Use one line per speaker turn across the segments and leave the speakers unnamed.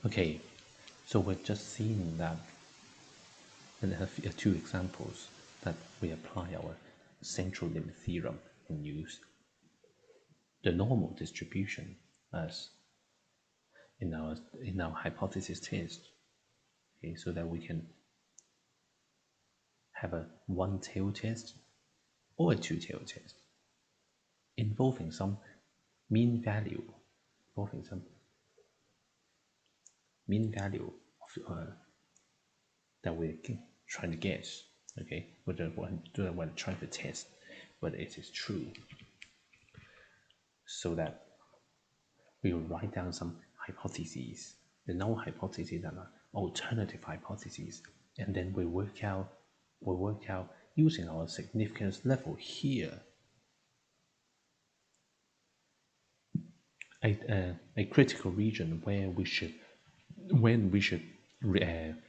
Okay, so we've just seen that and have two examples that we apply our central limit theorem and use the normal distribution as in our hypothesis test, okay, so that we can have a one-tail test or a two-tail test involving some mean value, involving some mean value of that we're trying to guess, okay, whether we're trying to test whether it is true, so that we will write down some hypotheses, the null hypotheses and alternative hypotheses, and then we work out using our significance level here a critical region where we should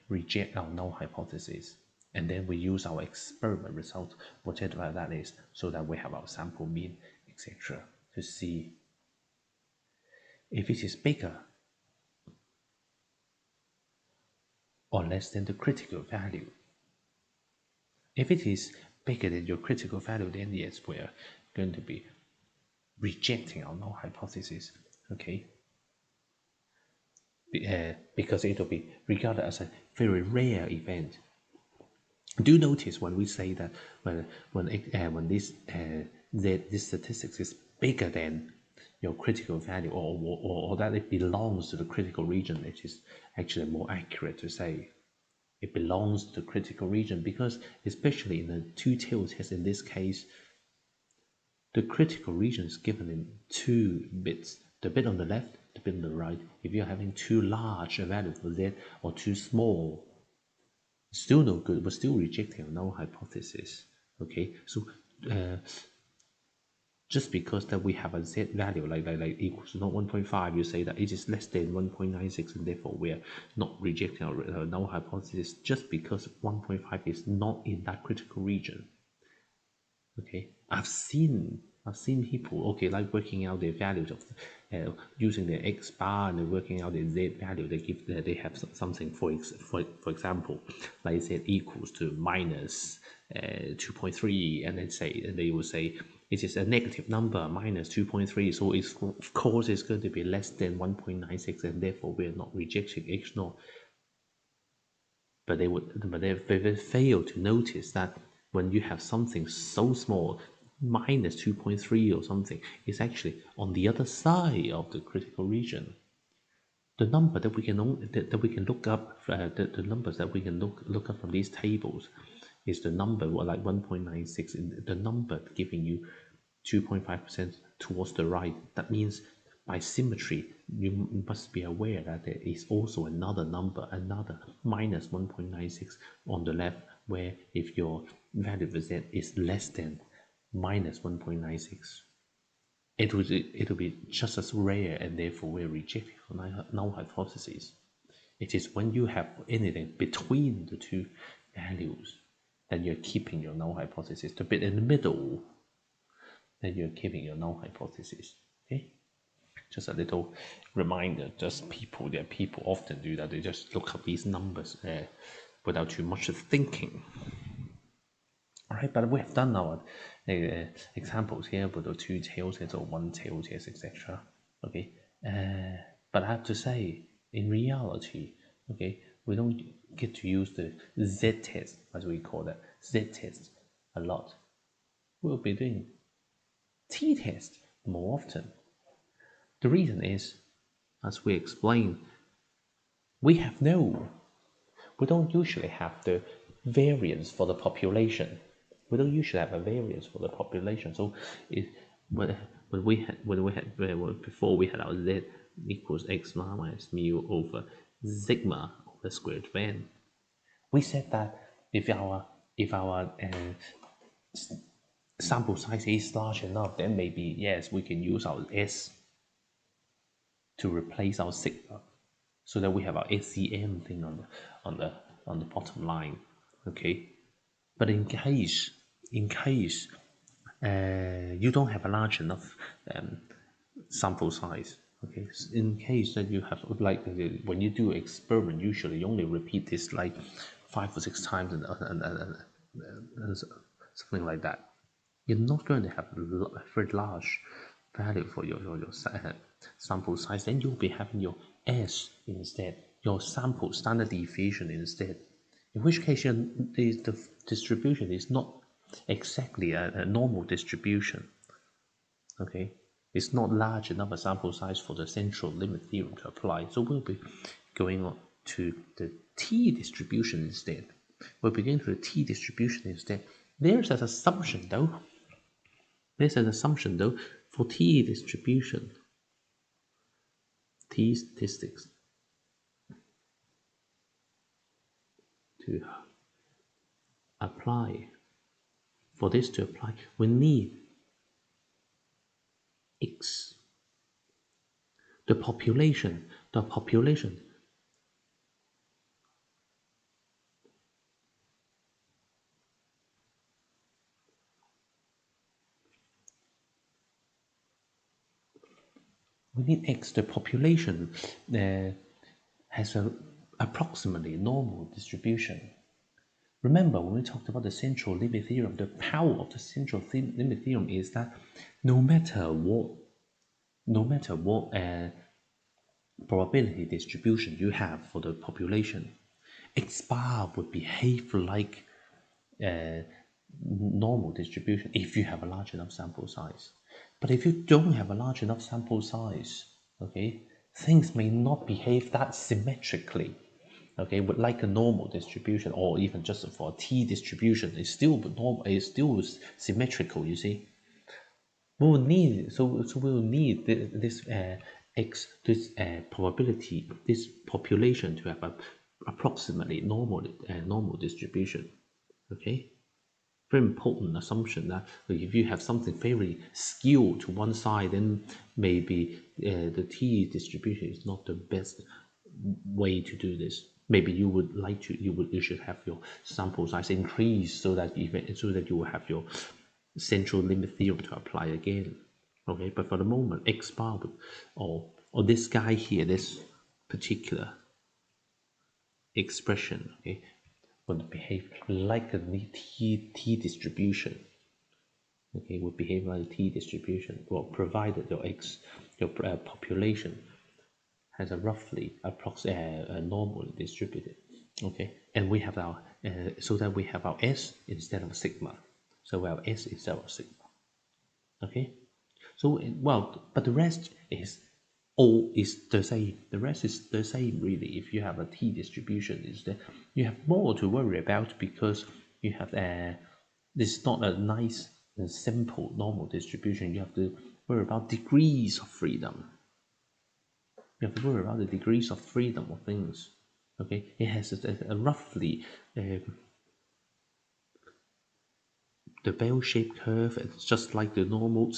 reject our null hypothesis, and then we use our experiment result, whatever that is, so that we have our sample mean, etc., to see if it is bigger or less than the critical value. If it is bigger than your critical value, then yes, we're going to be rejecting our null hypothesis, okay? Because it will be regarded as a very rare event. Do notice when we say that when this statistics is bigger than your critical value, or that it belongs to the critical region, it is actually more accurate to say it belongs to the critical region, because especially in the two-tailed test, in this case, the critical region is given in two bits, the bit on the left, the bit on the right. If you're having too large a value for z or too small, still no good. We're still rejecting our null hypothesis. Okay, so just because that we have a z value like equals to not 1.5, you say that it is less than 1.96, and therefore we are not rejecting our null hypothesis just because 1.5 is not in that critical region. Okay, I've seen people, okay, like working out their values of using their x bar, and they're working out their z value. They have something for example, like z equals to minus 2.3, and they will say it is a negative number, minus 2.3, so of course it's going to be less than 1.96, and therefore we are not rejecting h naught. But they fail to notice that when you have something so small, minus 2.3 or something, is actually on the other side of the critical region. The number that we can look up, the numbers that we can look up from these tables, is the number like 1.96, the number giving you 2.5% towards the right. That means by symmetry, you must be aware that there is also another number, another minus 1.96 on the left, where if your value of z is less than minus 1.96, it will be just as rare, and therefore we're rejecting null hypothesis. It is when you have anything between the two values that you're keeping your null hypothesis. The bit in the middle, then you're keeping your null hypothesis. Okay, just a little reminder. People often do that. They just look up these numbers without too much thinking. All right, but we have done our examples here with the two-tail test or one-tail test, etc. Okay, but I have to say, in reality, okay, we don't get to use the z-test, as we call that, z-test a lot. We'll be doing t-test more often. The reason is, as we explained, we don't usually have the variance for the population. We don't usually have a variance for the population. So before we had our z equals x minus mu over sigma over square root of n, we said that if our sample size is large enough, then maybe yes, we can use our s to replace our sigma, so that we have our SEM thing on the bottom line. Okay, but in case you don't have a large enough sample size, Okay, in case that you have like when you do experiment, usually you only repeat this like 5 or 6 times and something like that. You're not going to have a very large value for your sample size. Then you'll be having your S instead, your sample standard deviation instead. In which case, the distribution is not exactly a normal distribution. Okay, it's not large enough a sample size for the central limit theorem to apply. So we'll be going on to the T distribution instead. We'll begin to the T distribution instead. There's an assumption though. For T distribution, T statistics to apply. For this to apply, we need X. The population. We need X. The population has a approximately normal distribution. Remember, when we talked about the central limit theorem, the power of the central limit theorem is that no matter what probability distribution you have for the population, X bar would behave like a normal distribution if you have a large enough sample size. But if you don't have a large enough sample size, okay, things may not behave that symmetrically. Okay, but like a normal distribution, or even just for a T distribution, it's still normal. It's still symmetrical. You see, we will need we will need this probability, this population to have a approximately normal distribution. Okay, very important assumption that if you have something very skewed to one side, then maybe the T distribution is not the best way to do this. Maybe you would like to you should have your sample size increase so that you will have your central limit theorem to apply again. Okay, but for the moment, X bar would, or this guy here, this particular expression, okay, would behave like a T distribution. Okay, would behave like a T distribution. Well, provided your population has a roughly normally distributed. Okay, and we have our so that we have our S instead of sigma. So our S instead of sigma. Okay, so well, but the rest is all is the same. The rest is the same really. If you have a T distribution, is that you have more to worry about because you have this is not a nice and simple normal distribution. You have to worry about degrees of freedom. You have to worry about the degrees of freedom of things. Okay, it has a roughly the bell-shaped curve. It's just like the normal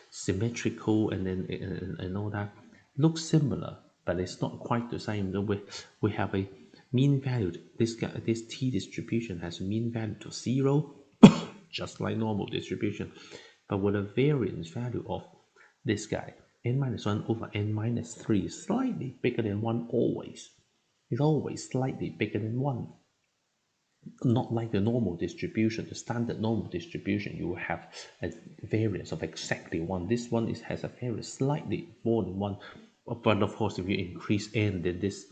symmetrical, and then and all that looks similar, but it's not quite the same. We have a mean value. This T distribution has a mean value to 0, just like normal distribution, but with a variance value of this guy n-1 over n-3 is slightly bigger than 1 always. It's always slightly bigger than 1. Not like the normal distribution, the standard normal distribution, you will have a variance of exactly 1. This one has a variance slightly more than 1. But of course, if you increase n, then this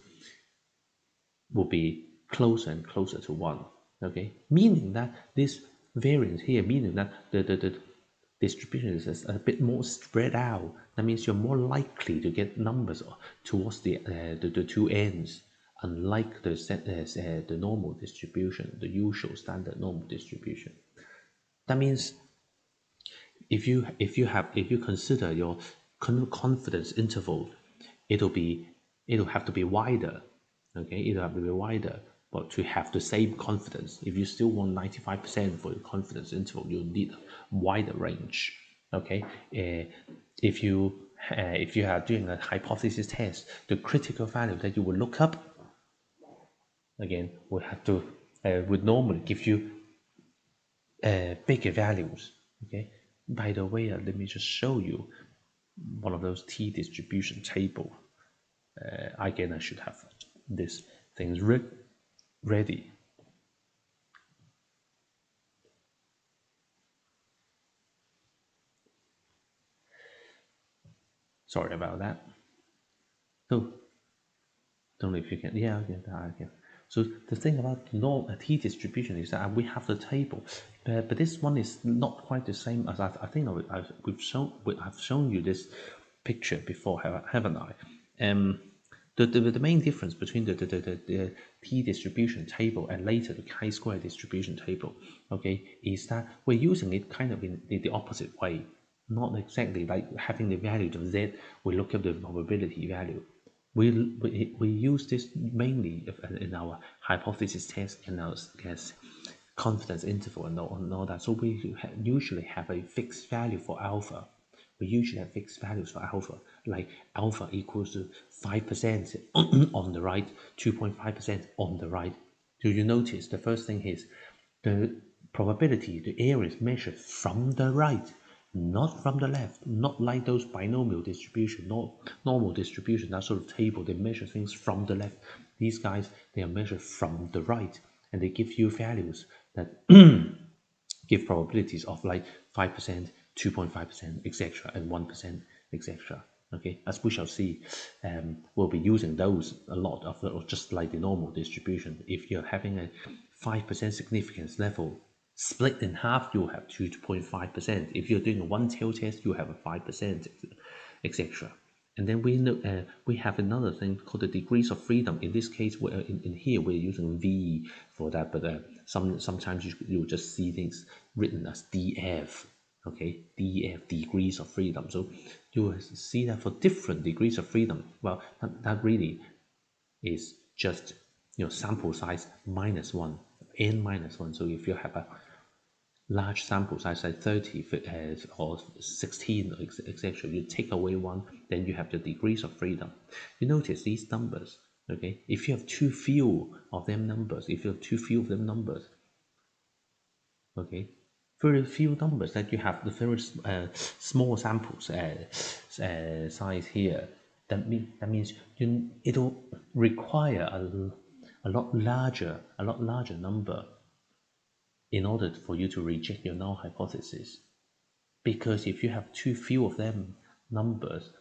will be closer and closer to 1. Okay, meaning that this variance here, meaning that the distribution is a bit more spread out. That means you're more likely to get numbers towards the two ends, unlike the normal distribution, the usual standard normal distribution. That means if you consider your confidence interval, it'll have to be wider. Okay, it'll have to be wider. But to have the same confidence, if you still want 95% for your confidence interval, you need a wider range. Okay, if you are doing a hypothesis test, the critical value that you will look up again would normally give you bigger values. Okay, by the way, let me just show you one of those t-distribution table. Again, I should have this things ready. Sorry about that. So don't know if you can. Yeah, okay, I can. So the thing about t-distribution is that we have the table, but this one is not quite the same as I think I've shown you this picture before, haven't I? The main difference between the t-distribution table and later the chi-square distribution table, okay, is that we're using it kind of in the opposite way. Not exactly like having the value of z, we look at the probability value. We use this mainly in our hypothesis test and our confidence interval and all that. So we usually have a fixed value for alpha. We usually have fixed values for alpha, like alpha equals to 5% on the right, 2.5% on the right. Do you notice the first thing is the probability, the area is measured from the right, not from the left, not like those binomial distribution, not normal distribution, that sort of table. They measure things from the left. These guys, they are measured from the right, and they give you values that give probabilities of like 5%, 2.5%, etc., and 1%, etc. Okay, as we shall see, we'll be using those a lot of just like the normal distribution. If you're having a 5% significance level split in half, you'll have 2.5%. If you're doing a one-tail test, you have a 5%, etc. And then we have another thing called the degrees of freedom. In this case, in here we're using V for that, but sometimes you'll just see things written as DF. Okay, DF, degrees of freedom. So you will see that for different degrees of freedom. Well, that really is just sample size minus one, n minus one. So if you have a large sample size like 30 or 16, etc., you take away one, then you have the degrees of freedom. You notice these numbers, okay? If you have too few of them numbers, okay, very few numbers that you have the very small samples size here, that means it'll require a lot larger number in order for you to reject your null hypothesis. Because if you have too few of them numbers,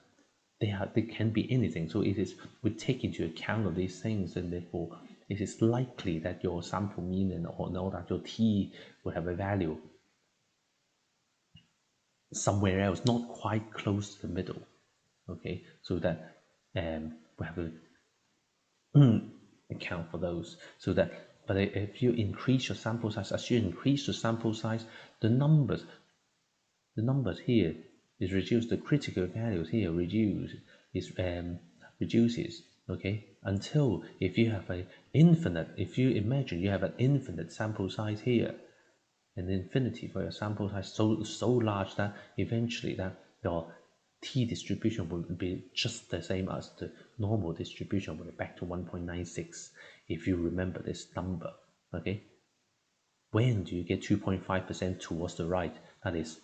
they can be anything. So we take into account of these things, and therefore it is likely that your sample mean or know that your t will have a value somewhere else, not quite close to the middle. Okay, so that we have to account for those. So that, but if you increase your sample size, as you increase the sample size, the numbers here is reduced. The critical values here reduces. Okay, until if you have if you imagine you have an infinite sample size here, an infinity for your sample size so large that eventually that your t distribution will be just the same as the normal distribution, will be back to 1.96. If you remember this number, okay. When do you get 2.5% towards the right? That is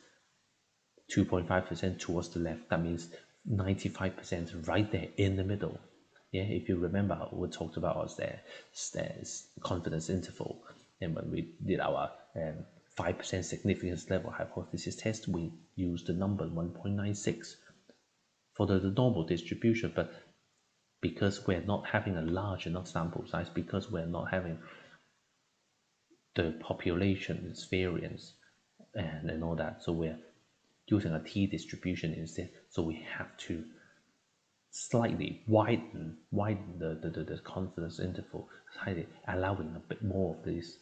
2.5% towards the left. That means 95% right there in the middle. Yeah, if you remember, we talked about our confidence interval, and when we did our 5% significance level hypothesis test, we used the number 1.96 for the normal distribution. But because we're not having a large enough sample size, because we're not having the population's variance and all that, so we're using a t distribution instead. So we have to slightly widen the confidence interval, slightly allowing a bit more of this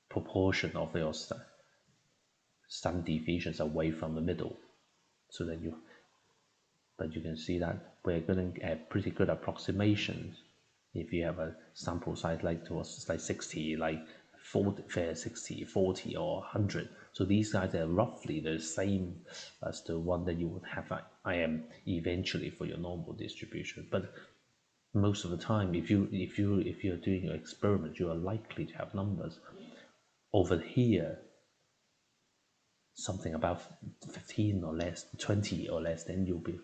proportion of your standard deviations away from the middle, so that but you can see that we're getting a pretty good approximation if you have a sample size like towards like 60, like 40, 60, 40, or 100. So these guys are roughly the same as the one that you would have I am eventually for your normal distribution. But most of the time, if you're doing your experiment, you are likely to have numbers over here something about 15 or less, 20 or less, then you'll be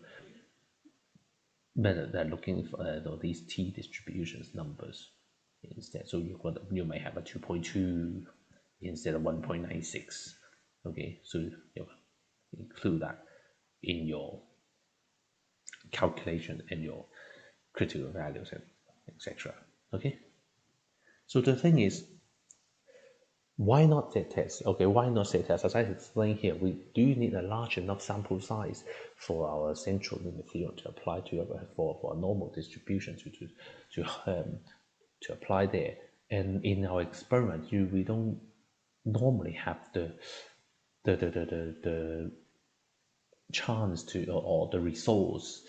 better than looking for these t distributions numbers instead. So you may have a 2.2 instead of 1.96. Okay, so you include that in your calculation and your critical values and etc. Okay, so the thing is, why not z-test? Okay, why not z-test? As I explained here, we do need a large enough sample size for our central limit theorem to apply to for a normal distribution to apply there. And in our experiment, we don't normally have the chance to or the resources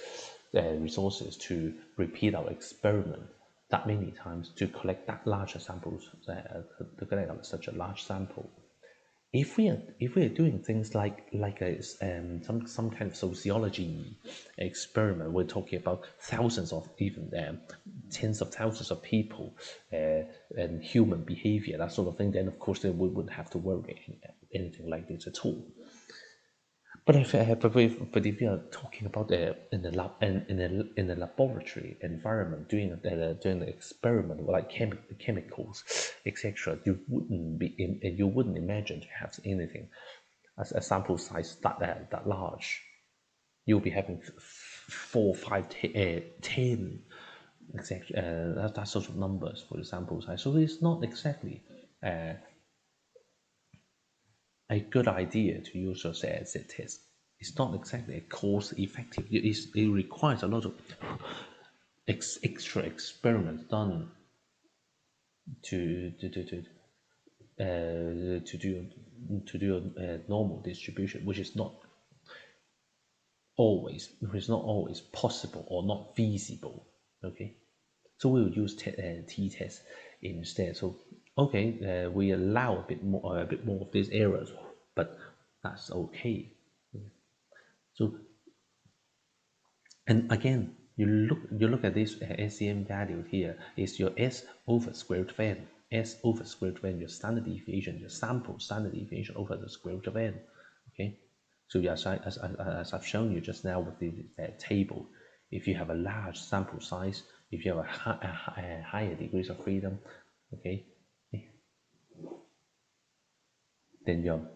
to repeat our experiment that many times to collect that larger samples to collect such a large sample. If we are doing things like some kind of sociology experiment, we're talking about thousands of even tens of thousands of people and human behavior, that sort of thing, then of course we wouldn't have to worry anything like this at all. But if you are talking about in the lab in the laboratory environment doing the experiment like chemicals etc., you wouldn't imagine to have anything as a sample size that large. You'll be having 4, 5, 10 exactly that sort of numbers for the sample size. So it's not exactly a good idea to use a z-test. It's not exactly a cost effective. It requires a lot of extra experiments done to do a normal distribution, which is not always possible or not feasible. Okay, so we will use t-test instead. So okay, we allow a bit more of these errors, but that's okay. So, and again, you look at this SEM value here is your S over square root of n. S over square root of n, your standard deviation, your sample standard deviation over the square root of n. Okay, so as I've shown you just now with the table, if you have a large sample size, if you have a higher degrees of freedom, okay, then you're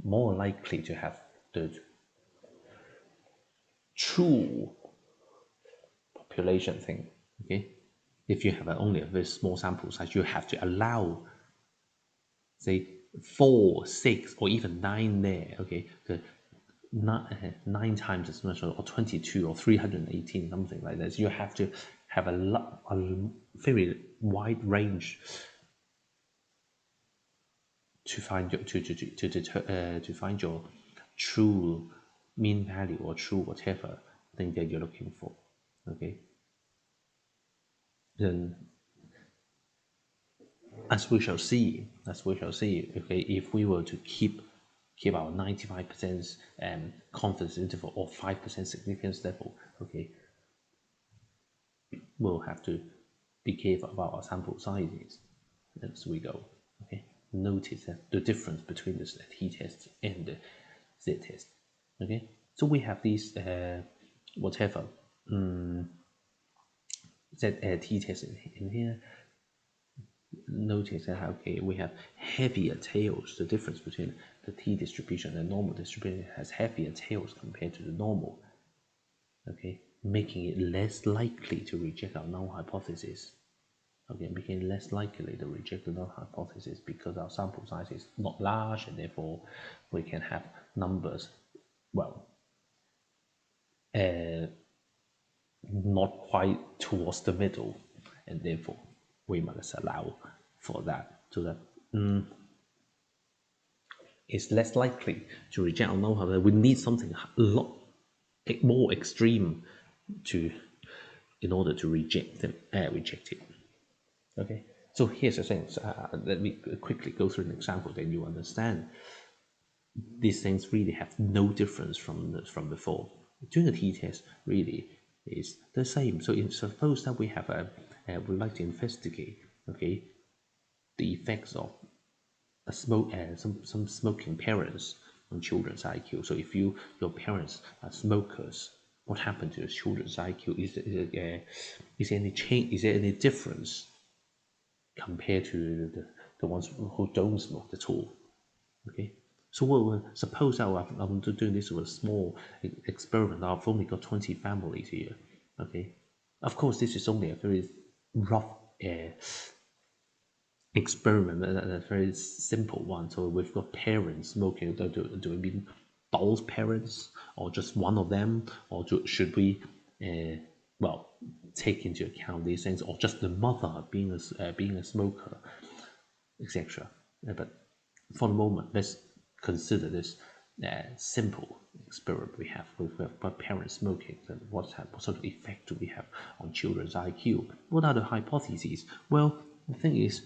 more likely to have the true population thing. Okay, if you have only a very small sample size, you have to allow, say, 4, 6, or even 9 there. Okay, the 9 times as much, or 22, or 318, something like that. You have to have a very wide range to find your to find your true mean value or true whatever thing that you're looking for. Okay, then as we shall see, okay, if we were to keep our 95% confidence interval or 5% significance level, okay, we'll have to be careful about our sample sizes as we go. Okay, notice that the difference between the t-test and the z-test. Okay, so we have these whatever t-test in here. Notice that okay, we have heavier tails. The difference between the t distribution and the normal distribution has heavier tails compared to the normal. Okay, making it less likely to reject our null hypothesis. Okay, making it less likely to reject the null hypothesis because our sample size is not large, and therefore we can have numbers, well, not quite towards the middle, and therefore we must allow for that, so that it's less likely to reject our null hypothesis. We need something a lot more extreme in order to reject it. Okay, so here's the thing. So, let me quickly go through an example, then you understand. These things really have no difference from before. Doing a t-test really is the same. So suppose that we have we'd like to investigate, okay, the effects of some smoking parents on children's IQ. So if your parents are smokers, what happened to your children's IQ? Is there any change? Is there any difference compared to the ones who don't smoke at all? Okay. So suppose I'm doing this with a small experiment. I've only got 20 families here. Okay. Of course, this is only a very rough uh, experiment, a very simple one. So we've got parents smoking. Do we mean both parents, or just one of them, or should we, well, take into account these things, or just the mother being a smoker, etc. But for the moment, let's consider this simple experiment we have with parents smoking, and what sort of effect do we have on children's IQ? What are the hypotheses? Well, the thing is,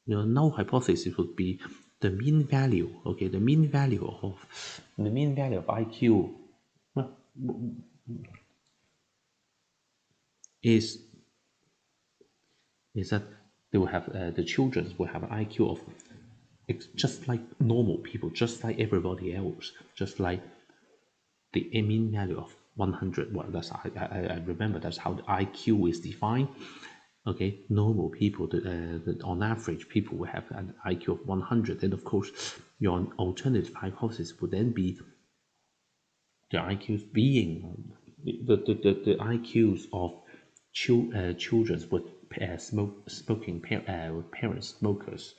your null hypothesis would be the mean value. Okay, the mean value of IQ, well, is that they will have the children will have an IQ of just like normal people, just like everybody else, just like the mean value of 100. Well, I remember that's how the IQ is defined. Okay, normal people, on average, people will have an IQ of 100. Then, of course, your alternative hypothesis would then be the IQs being the IQs of children with smoking parents smokers,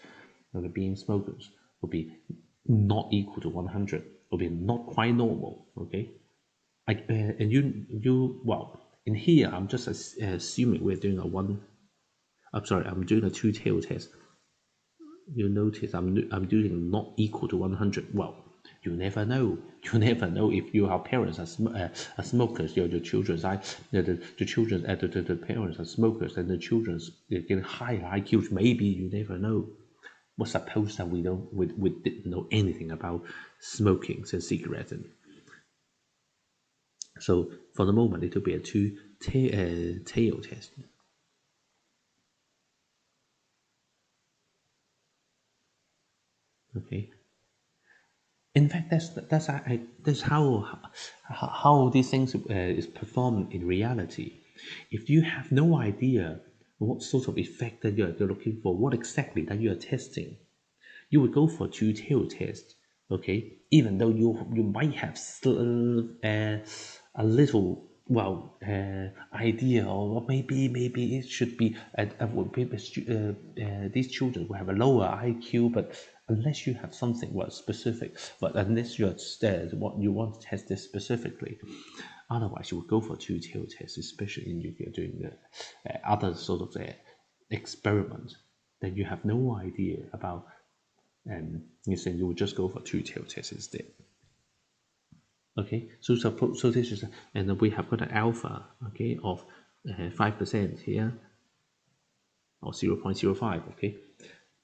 being smokers, would be not equal to 100. Would be not quite normal. Okay, and you well, in here I'm just assuming we're doing a one. I'm sorry, I'm doing a two-tail test. You notice I'm doing not equal to 100. Well, you never know. You never know if your parents are smokers. Your children's the children the parents are smokers, and the children's get higher IQs. Maybe you never know. But suppose that we didn't know anything about smoking and cigarettes, and so for the moment it will be a tail test. Okay. In fact, that's how these things is performed in reality. If you have no idea what sort of effect that you're looking for, what exactly that you are testing, you would go for two-tail test. Okay, even though you might have a little idea, or maybe it should be these children will have a lower IQ, but unless you have something specific, but unless you're what you want to test this specifically, otherwise you would go for two-tail test, especially if you're doing the other sort of experiment that you have no idea about, and you say you would just go for two-tail test instead. Okay, so suppose this is, and we have got an alpha, okay, of 5% here, or 0.05. Okay,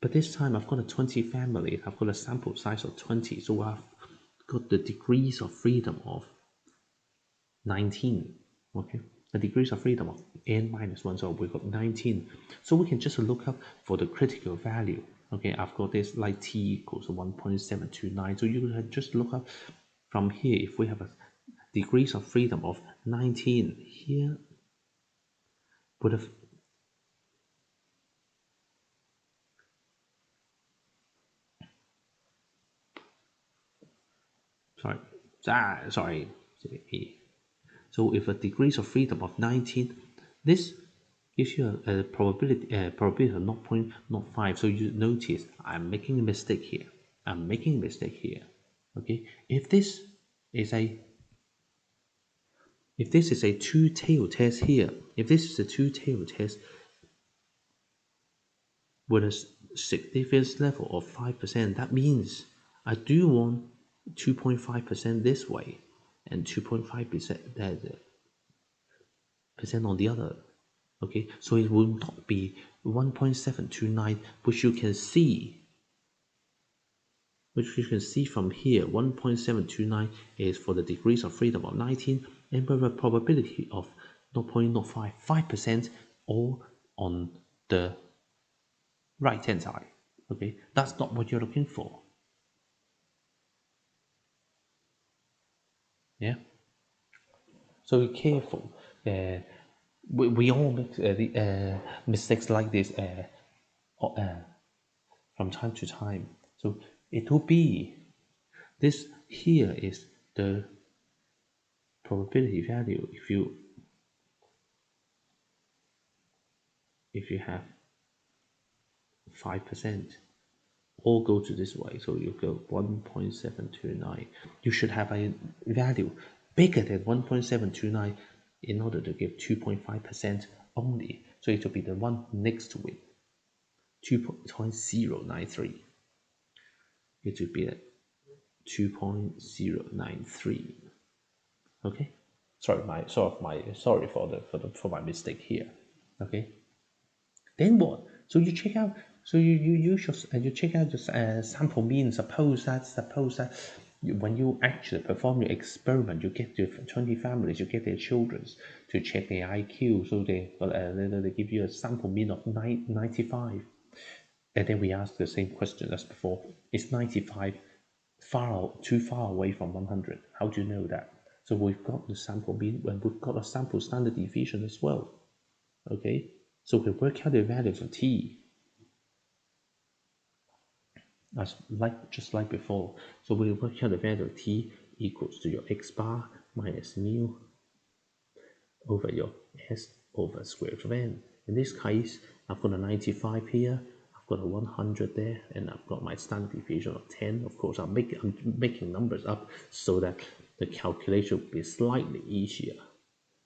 but this time I've got a 20 family. I've got a sample size of 20, so I've got the degrees of freedom of 19. Okay, the degrees of freedom of n-1, so we've got 19. So we can just look up for the critical value. Okay, I've got this like t equals 1.729. So you can just look up from here. If we have a degrees of freedom of 19 here, would have sorry. So if a degrees of freedom of 19, this gives you a probability of 0.05. So you notice I'm making a mistake here. Okay, if this is a two-tail test here, if this is a two-tail test with a significance level of 5%, that means I do want 2.5% this way and 2.5% on the other. Okay, so it will not be 1.729, which you can see from here. 1.729 is for the degrees of freedom of 19, and with a probability of 0.055%, all on the right hand side. Okay, that's not what you're looking for. Yeah. So be careful. We all make mistakes like this from time to time. So it will be this here is the probability value if you have 5%, all go to this way. So you go 1.729. You should have a value bigger than 1.729 in order to give 2.5% only. So it will be the one next to it, 2.093. It will be at 2.093. Okay. Sorry for my mistake here. Okay. Then what? So you check out. So you use your you check out the sample mean. Suppose that when you actually perform your experiment, you get to 20 families, you get their children to check their IQ. So they give you a sample mean of 95, and then we ask the same question as before. Is 95 too far away from 100? How do you know that? So we've got the sample mean and we've got a sample standard deviation as well. Okay, so we work out the value for t as just like before. So we work out the value of t equals to your x bar minus mu over your s over square root of n. In this case, I've got a 95 here, I've got a 100 there, and I've got my standard deviation of 10. Of course, I'm making numbers up so that the calculation will be slightly easier.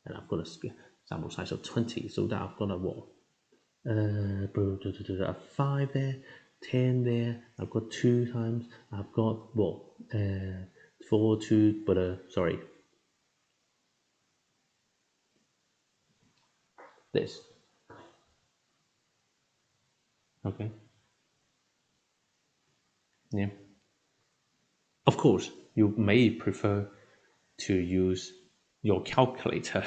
And I've got a sample size of 20, so that I've got a what? 5 there, 10 there, I've got 2 times, I've got what? 4, 2, but sorry, this. Okay. Yeah. Of course, you may prefer to use your calculator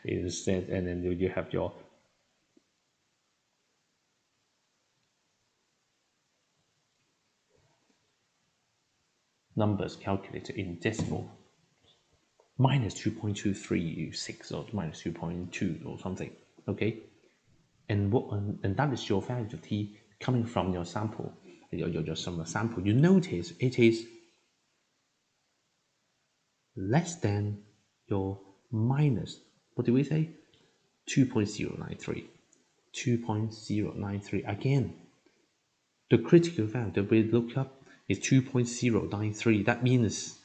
instead, and then you have your numbers calculated in decimal. Minus 2.236 or minus 2.2 or something. Okay, and that is your value of t coming from your sample, your sample. You notice it is less than your minus, what do we say? 2.093. 2.093. Again, the critical value that we look up is 2.093. That means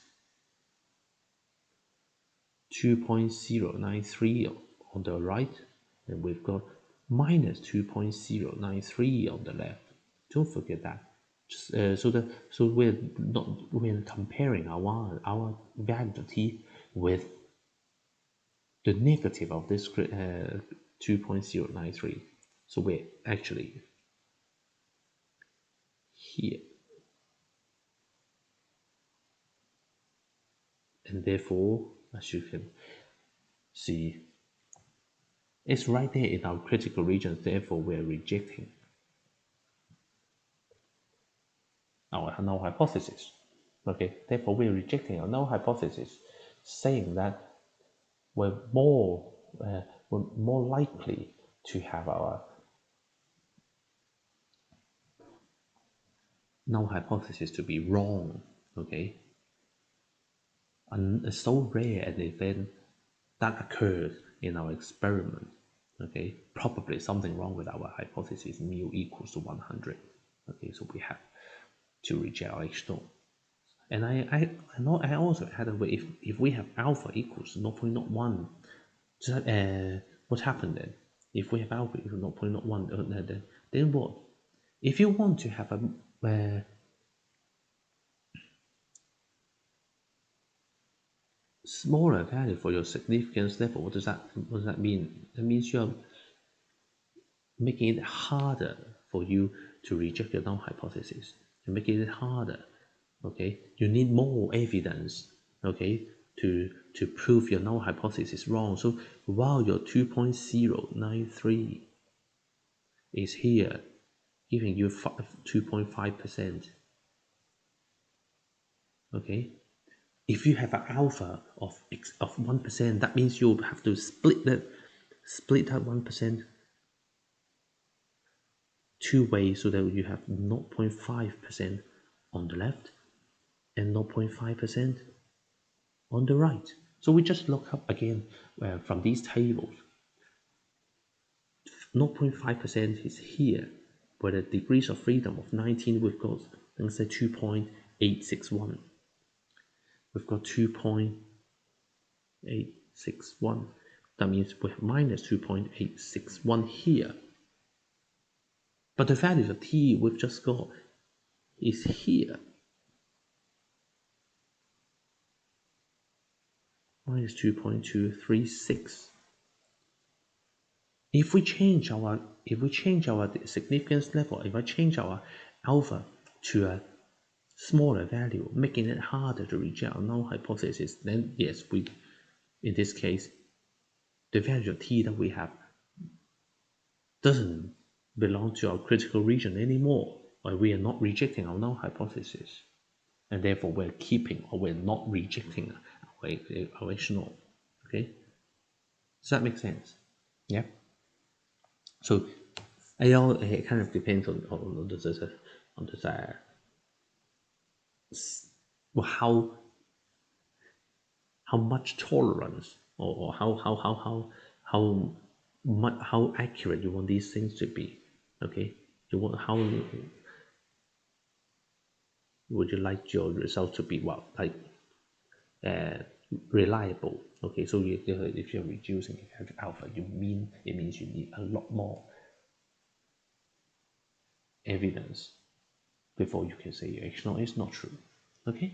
2.093 on the right, and we've got minus 2.093 on the left. Don't forget that. So we're comparing our value of t with the negative of this 2.093. So we're actually here, and therefore, as you can see, it's right there in our critical regions. Therefore, we're rejecting our null hypothesis. Okay, therefore we're rejecting our null hypothesis, saying that we're more likely to have our null hypothesis to be wrong. Okay, and it's so rare an event that occurs in our experiment. Okay, probably something wrong with our hypothesis mu equals to 100. Okay, so we have to reject our H0. And I also had a way, if we have alpha equals 0.01, what happened then? If we have alpha equals 0.01, then what? If you want to have a smaller value for your significance level, what does that mean? That means you're making it harder for you to reject your null hypothesis. You're making it harder. Okay, you need more evidence. Okay, to prove your null hypothesis wrong. So while your 2.093 is here, giving you 2.5%. Okay, if you have an alpha of 1%, that means you have to split that 1% two ways, so that you have 0.5% on the left and 0.5% on the right. So we just look up again from these tables. 0.5% is here, but the degrees of freedom of 19, we've got, let's say 2.861. We've got 2.861. That means we have minus 2.861 here. But the value of t we've just got is here. Minus 2.236. If we change our significance level, if I change our alpha to a smaller value, making it harder to reject our null hypothesis, then yes, in this case, the value of t that we have doesn't belong to our critical region anymore, or we are not rejecting our null hypothesis, and therefore we're keeping, or we're not rejecting our null. Okay, does that make sense? Yeah. So it kind of depends on how much tolerance, or how accurate you want these things to be. Okay, how would you like your results to be? Well, like reliable. Okay, so if you're reducing alpha, it means you need a lot more evidence before you can say your H0 is not true. Okay.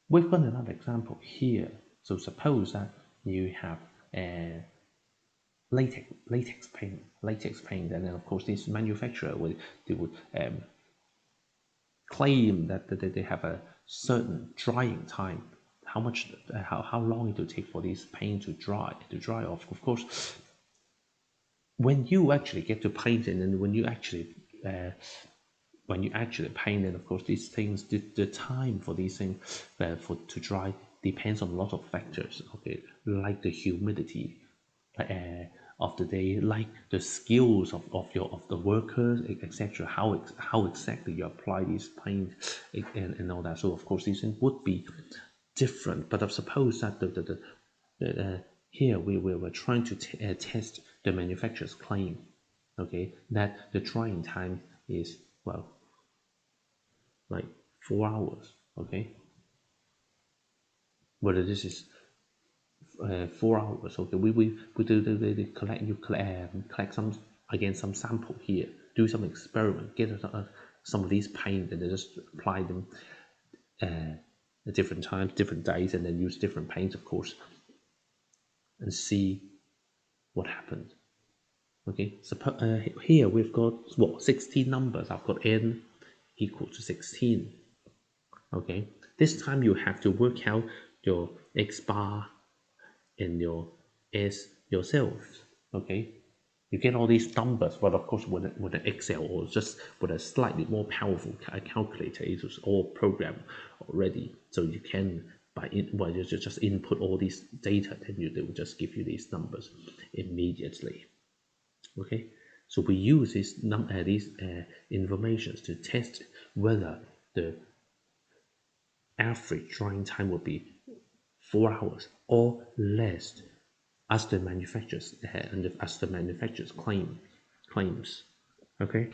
We've got another example here. So suppose that you have a latex paint, and then of course this manufacturer would claim that they have a certain drying time. How long it will take for this paint to dry off. Of course, when you actually get to paint it, and when you actually paint it, of course, these things, the time for these things to dry depends on a lot of factors. Okay, like the humidity of the day, like the skills of the workers, etc. How exactly you apply this paint and all that. So of course these things would be different. But I suppose that here we were trying to test the manufacturer's claim. Okay, that the drying time is, well, like 4 hours. Okay, whether this is 4 hours. Okay, we collect some sample here, do some experiment, get some of these paint, and then just apply them at different times, different days, and then use different paints, of course, and see what happened. Okay, so here we've got 16 numbers. I've got n equal to 16. Okay, this time you have to work out your x bar and your s yourself. Okay, you get all these numbers, but of course with an Excel, or just with a slightly more powerful calculator, it's all programmed already, so you can you just input all these data, then they will just give you these numbers immediately. Okay, so we use these informations to test whether the average drying time will be 4 hours or less, as the manufacturers claims. Okay,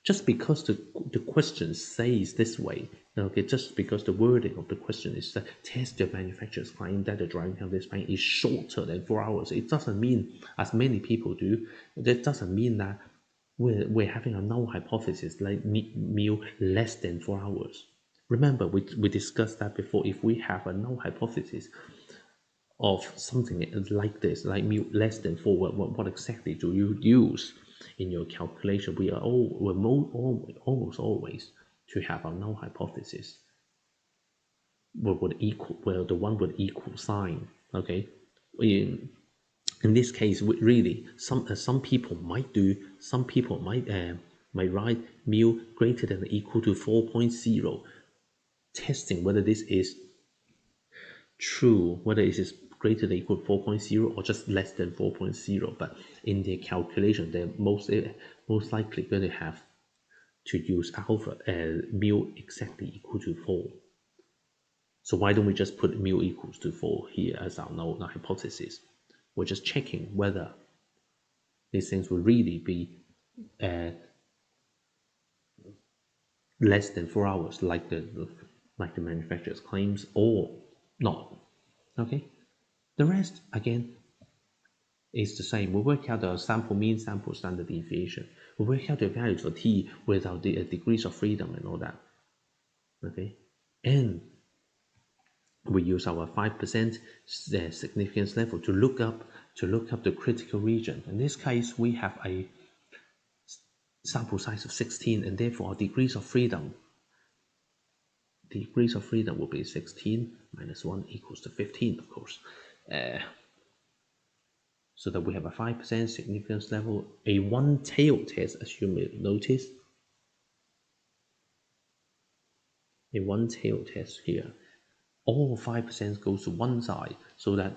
just because the question says this way, okay, just because the wording of the question is that test the manufacturer's claim that the drying time of this paint is shorter than 4 hours, it doesn't mean, as many people do, that doesn't mean that we're having a null hypothesis like mu less than 4 hours. Remember, we discussed that before. If we have a null hypothesis of something like this, like mu less than 4, what exactly do you use in your calculation? We're almost always to have a null hypothesis would equal, well, the one with equal sign. Okay, In this case, really, some people might do, some people might write mu greater than or equal to 4.0, testing whether this is true, whether it is greater than or equal to 4.0 or just less than 4.0. But in their calculation, they're most likely going to have to use alpha mu exactly equal to 4. So why don't we just put mu equals to 4 here as our null hypothesis? We're just checking whether these things will really be less than 4 hours, like the manufacturer's claims, or not. Okay. The rest again is the same. We work out the sample mean, sample standard deviation. We work out the values for t without the degrees of freedom and all that. Okay, and we use our 5% significance level to look up the critical region. In this case, we have a sample size of 16, and therefore our degrees of freedom will be 16 minus 1 equals to 15, of course. So that we have a 5% significance level, a one-tail test, as you may notice. A one-tail test here. All 5% goes to one side, so that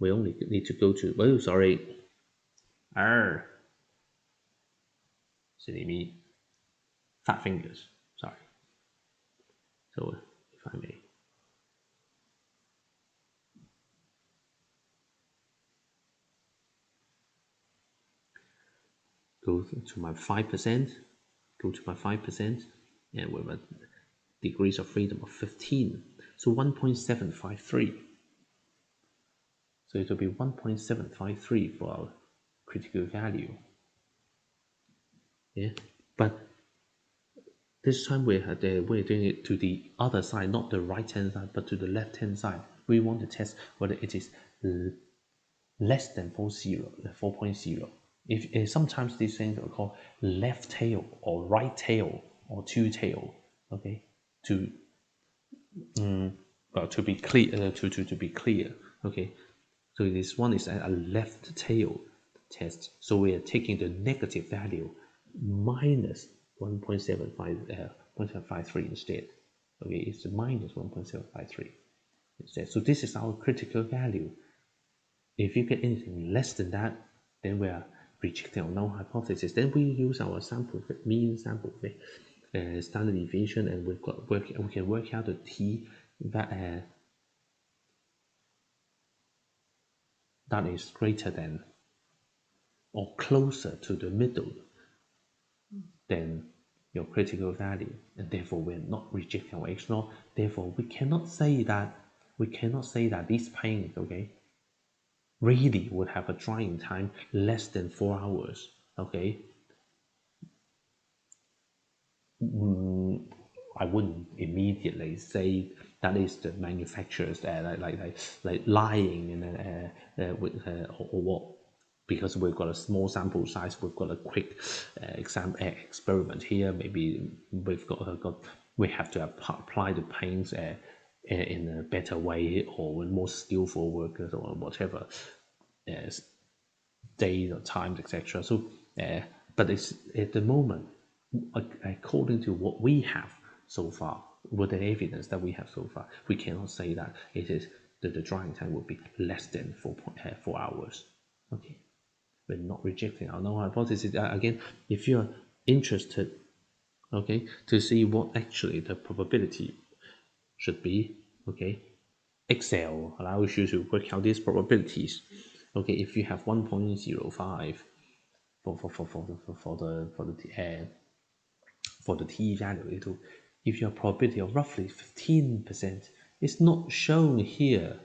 we only need to go to, oh, sorry, silly me, fat fingers, sorry. So if I may. Go to my 5%, and with a degrees of freedom of 15, so 1.753. So it will be 1.753 for our critical value. Yeah, but this time we're doing it to the other side, not the right hand side, but to the left hand side. We want to test whether it is less than 4.0. If sometimes these things are called left tail or right tail or two tail. Okay, to be clear, to be clear. Okay, so this one is a left tail test. So we are taking the negative value minus 1.753 instead. Okay, it's minus 1.753 instead. So this is our critical value. If you get anything less than that, then we are rejecting our null hypothesis. Then we use our sample mean, sample standard deviation, and we can work out the t that is greater than or closer to the middle than your critical value, and therefore we're not rejecting our H naught. Therefore, we cannot say that these paints, okay, really would have a drying time less than 4 hours. Okay, I wouldn't immediately say that is the manufacturers like lying and or what, because we've got a small sample size, we've got a quick experiment here. Maybe we have to apply the paints in a better way, or with more skillful workers or whatever days or times, etc. So but it's at the moment, according to what we have so far, with the evidence that we have so far, we cannot say that it is that the drying time will be less than 4 hours. Okay, we're not rejecting our null hypothesis. Again, if you're interested, okay, to see what actually the probability should be, okay, Excel allows you to work out these probabilities. Okay, if you have 1.05 for the t value, it will give you a probability of roughly 15%. It's not shown here.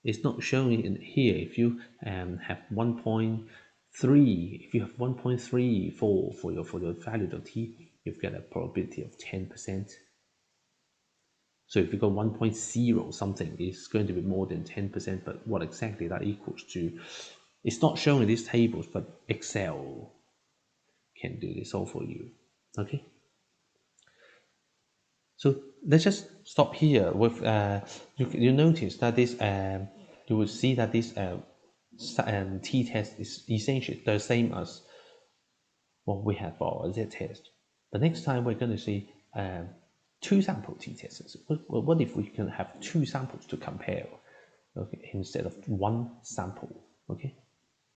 It's not shown in here. If you have 1.3, if you have 1.3 for your value of t, you've got a probability of 10%. So if you got 1.0 something, it's going to be more than 10%, but what exactly that equals to, it's not shown in these tables, but Excel can do this all for you. Okay. So let's just stop here with you notice that this you will see that this t-test is essentially the same as what we have for our z-test. The next time we're going to see two sample t-tests. What if we can have two samples to compare, okay, instead of one sample, okay?